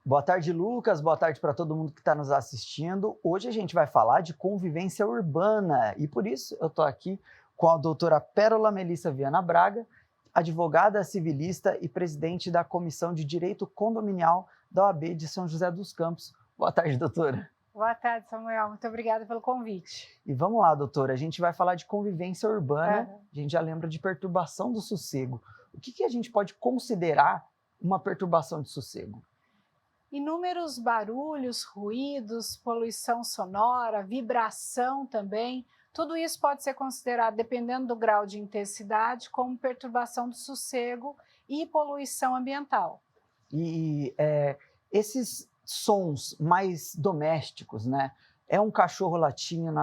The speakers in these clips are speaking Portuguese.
Boa tarde, Lucas. Boa tarde para todo mundo que está nos assistindo. Hoje a gente vai falar de convivência urbana e por isso eu estou aqui com a doutora Pérola Melissa Viana Braga, advogada civilista e presidente da Comissão de Direito Condominial da OAB de São José dos Campos. Boa tarde, doutora. Boa tarde, Samuel. Muito obrigada pelo convite. E vamos lá, doutora. A gente vai falar de convivência urbana. A gente já lembra de perturbação do sossego. O que a gente pode considerar uma perturbação de sossego? Inúmeros barulhos, ruídos, poluição sonora, vibração também, tudo isso pode ser considerado, dependendo do grau de intensidade, como perturbação do sossego e poluição ambiental. E esses sons mais domésticos, né? É um cachorro latindo,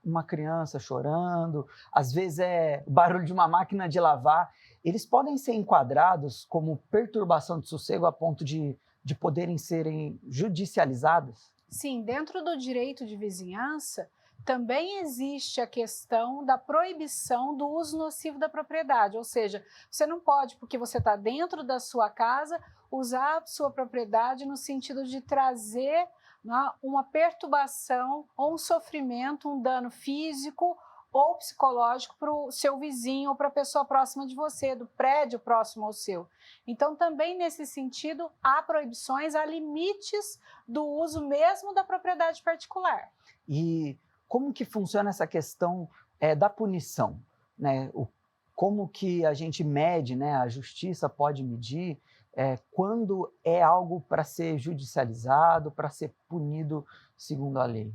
uma criança chorando, às vezes é o barulho de uma máquina de lavar. Eles podem ser enquadrados como perturbação de sossego a ponto de poderem serem judicializadas? Sim, dentro do direito de vizinhança, também existe a questão da proibição do uso nocivo da propriedade, ou seja, você não pode, porque você está dentro da sua casa, usar a sua propriedade no sentido de trazer, né, uma perturbação ou um sofrimento, um dano físico ou psicológico para o seu vizinho ou para a pessoa próxima de você, do prédio próximo ao seu. Então, também nesse sentido, há proibições, há limites do uso mesmo da propriedade particular. E como que funciona essa questão da punição, né? Como que a gente mede, né? A justiça pode medir quando é algo para ser judicializado, para ser punido segundo a lei?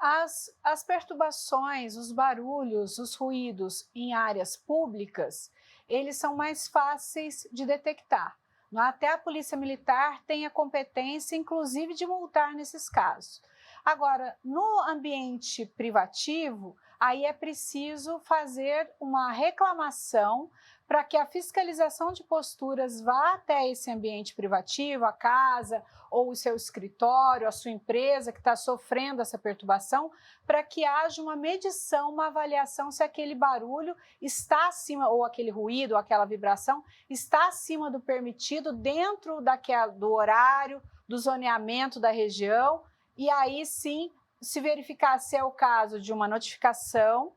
As perturbações, os barulhos, os ruídos em áreas públicas, eles são mais fáceis de detectar. Até a Polícia Militar tem a competência, inclusive, de multar nesses casos. Agora, no ambiente privativo, aí é preciso fazer uma reclamação para que a fiscalização de posturas vá até esse ambiente privativo, a casa ou o seu escritório, a sua empresa que está sofrendo essa perturbação, para que haja uma medição, uma avaliação se aquele barulho está acima, ou aquele ruído, ou aquela vibração, está acima do permitido dentro do horário, do zoneamento da região, e aí sim se verificar se é o caso de uma notificação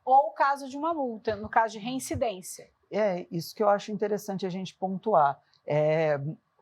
ou o caso de uma multa, no caso de reincidência. É isso que eu acho interessante a gente pontuar.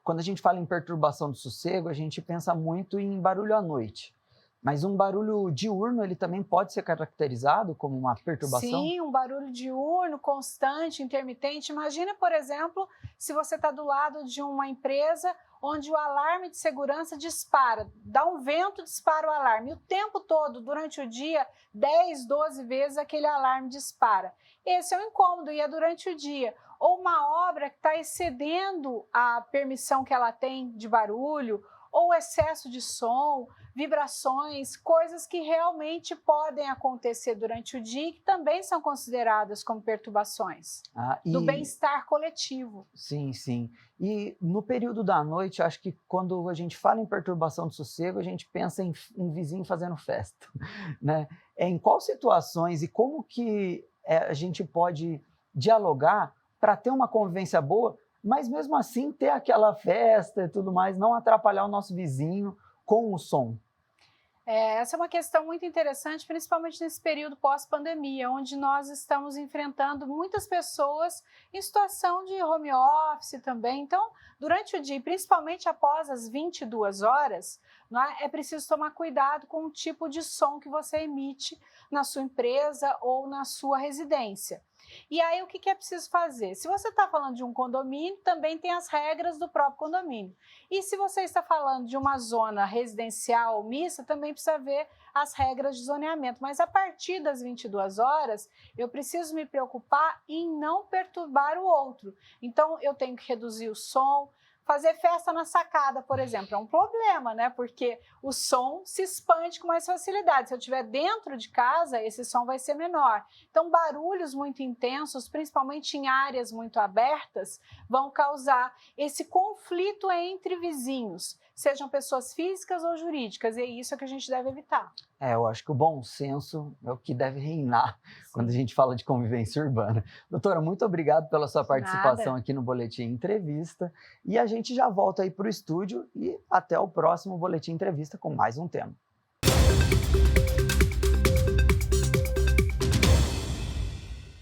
Quando a gente fala em perturbação do sossego, a gente pensa muito em barulho à noite. Mas um barulho diurno, ele também pode ser caracterizado como uma perturbação? Sim, um barulho diurno, constante, intermitente. Imagina, por exemplo, se você está do lado de uma empresa onde o alarme de segurança dispara, dá um vento, dispara o alarme. E o tempo todo, durante o dia, 10, 12 vezes aquele alarme dispara. Esse é um incômodo e é durante o dia. Ou uma obra que está excedendo a permissão que ela tem de barulho, ou excesso de som, vibrações, coisas que realmente podem acontecer durante o dia e que também são consideradas como perturbações do bem-estar coletivo. Sim, sim. E no período da noite, acho que quando a gente fala em perturbação do sossego, a gente pensa em um vizinho fazendo festa, né? Em quais situações e como que a gente pode dialogar para ter uma convivência boa, mas mesmo assim ter aquela festa e tudo mais, não atrapalhar o nosso vizinho com o som? Essa é uma questão muito interessante, principalmente nesse período pós-pandemia, onde nós estamos enfrentando muitas pessoas em situação de home office também. Então, durante o dia, principalmente após as 22 horas, é preciso tomar cuidado com o tipo de som que você emite na sua empresa ou na sua residência. E aí, o que é preciso fazer? Se você está falando de um condomínio, também tem as regras do próprio condomínio. E se você está falando de uma zona residencial mista, também precisa ver as regras de zoneamento. Mas a partir das 22 horas, eu preciso me preocupar em não perturbar o outro. Então, eu tenho que reduzir o som. Fazer festa na sacada, por exemplo, é um problema, né? Porque o som se expande com mais facilidade. Se eu estiver dentro de casa, esse som vai ser menor. Então, barulhos muito intensos, principalmente em áreas muito abertas, vão causar esse conflito entre vizinhos, sejam pessoas físicas ou jurídicas, e é isso que a gente deve evitar. Eu acho que o bom senso é o que deve reinar quando a gente fala de convivência urbana. Doutora, muito obrigado pela sua participação aqui no Boletim Entrevista. E a gente gente já volta aí para o estúdio e até o próximo Boletim Entrevista com mais um tema.